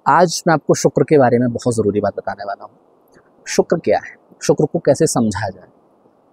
आज मैं आपको शुक्र के बारे में बहुत ज़रूरी बात बताने वाला हूँ। शुक्र क्या है, शुक्र को कैसे समझा जाए।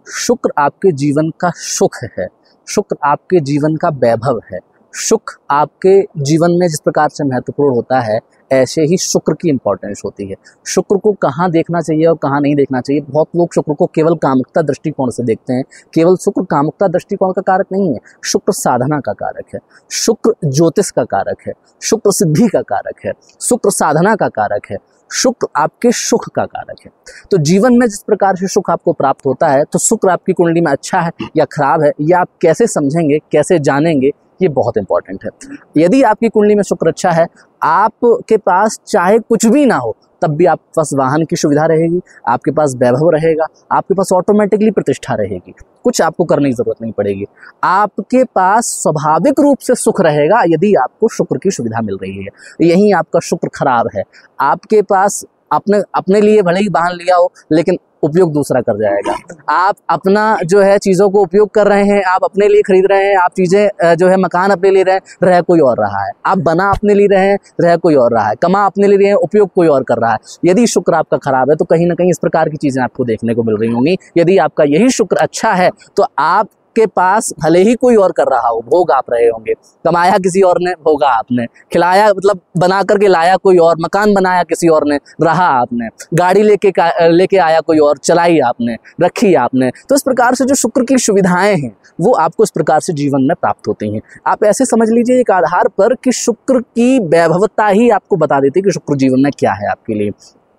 शुक्र आपके जीवन का सुख है, शुक्र आपके जीवन का वैभव है। सुख आपके जीवन में जिस प्रकार से महत्वपूर्ण होता है, ऐसे ही शुक्र की इम्पोर्टेंस होती है। शुक्र को कहाँ देखना चाहिए और कहाँ नहीं देखना चाहिए। बहुत लोग शुक्र को केवल कामुकता दृष्टिकोण से देखते हैं। केवल शुक्र कामुकता दृष्टिकोण का कारक नहीं है, शुक्र साधना का कारक है, शुक्र ज्योतिष का कारक है, शुक्र सिद्धि का कारक है, शुक्र साधना का कारक है, शुक्र आपके सुख का कारक है। तो जीवन में जिस प्रकार से सुख आपको प्राप्त होता है, तो शुक्र आपकी कुंडली में अच्छा है या खराब है, या आप कैसे समझेंगे, कैसे जानेंगे, ये बहुत इंपॉर्टेंट है। यदि आपकी कुंडली में शुक्र अच्छा है, आपके पास चाहे कुछ भी ना हो तब भी आपके पास वाहन की सुविधा रहेगी, आपके पास वैभव रहेगा, आपके पास ऑटोमेटिकली प्रतिष्ठा रहेगी, कुछ आपको करने की जरूरत नहीं पड़ेगी। आपके पास स्वाभाविक रूप से सुख रहेगा यदि आपको शुक्र की सुविधा मिल रही है। यही आपका शुक्र खराब है, आपके पास अपने लिए भले ही वाहन लिया हो लेकिन उपयोग दूसरा कर जाएगा। आप अपना जो है चीज़ों को उपयोग कर रहे हैं, आप अपने लिए खरीद रहे हैं, आप चीज़ें जो है मकान अपने लिए रह कोई और रहा है, आप बना अपने लिए रहे हैं, रह कोई और रहा है, कमा अपने लिए रहे हैं, उपयोग कोई और कर रहा है। यदि शुक्र आपका खराब है तो कहीं ना कहीं इस प्रकार की चीज़ें आपको देखने को मिल रही होंगी। यदि आपका यही शुक्र अच्छा है तो आप के पास भले ही कोई और कर रहा हो, भोग आप रहे होंगे, कमाया किसी और ने, भोगा आपने, खिलाया मतलब बना करके लाया कोई और, मकान बनाया किसी और ने, रहा आपने, गाड़ी लेके आया कोई और, चलाई आपने, रखी आपने। तो इस प्रकार से जो शुक्र की सुविधाएं हैं वो आपको इस प्रकार से जीवन में प्राप्त होती हैं। आप ऐसे समझ लीजिए एक आधार पर कि शुक्र की वैभवता ही आपको बता देती है कि शुक्र जीवन में क्या है आपके लिए।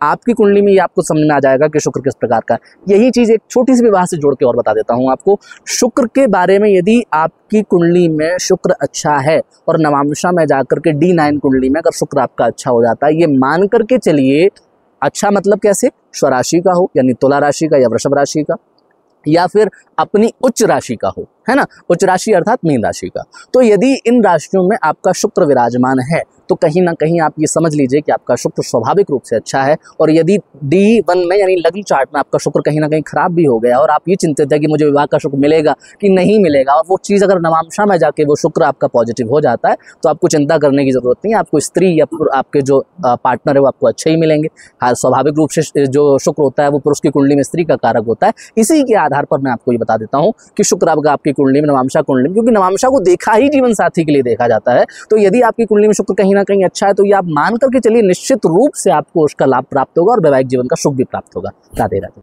आपकी कुंडली में ये आपको समझ में आ जाएगा कि शुक्र किस प्रकार का है। यही चीज़ एक छोटी सी विवाह से जोड़ के और बता देता हूँ आपको। शुक्र के बारे में, यदि आपकी कुंडली में शुक्र अच्छा है और नवांशा में जाकर के D9 कुंडली में अगर शुक्र आपका अच्छा हो जाता है, ये मान करके चलिए, अच्छा मतलब कैसे, स्वराशि का हो यानी तुला राशि का या वृषभ राशि का, या फिर अपनी उच्च राशि का हो, है ना, उच्च राशि अर्थात मीन राशि का। तो यदि इन राशियों में आपका शुक्र विराजमान है तो कहीं ना कहीं आप ये समझ लीजिए कि आपका शुक्र स्वाभाविक रूप से अच्छा है। और यदि D1 में यानी लग्न चार्ट में आपका शुक्र कहीं ना कहीं खराब भी हो गया और आप ये चिंतित है कि मुझे विवाह का शुक्र मिलेगा कि नहीं मिलेगा, और वो चीज़ अगर नवांशा में जाके वो शुक्र आपका पॉजिटिव हो जाता है तो आपको चिंता करने की जरूरत नहीं है। आपको स्त्री या आपके जो पार्टनर है वो आपको अच्छे ही मिलेंगे। हाँ, स्वाभाविक रूप से जो शुक्र होता है वो पुरुष की कुंडली में स्त्री का कारक होता है। इसी के आधार पर मैं आपको ये बता देता हूँ कि शुक्र आपकी कुंडली में, नवांशा कुंडली में, क्योंकि नवांशा को देखा ही जीवन साथी के लिए देखा जाता है, तो यदि आपकी कुंडली में शुक्र कहीं ना कहीं अच्छा है तो ये आप मान करके चलिए निश्चित रूप से आपको उसका लाभ प्राप्त होगा और वैवाहिक जीवन का सुख भी प्राप्त होगा। राधे राधे।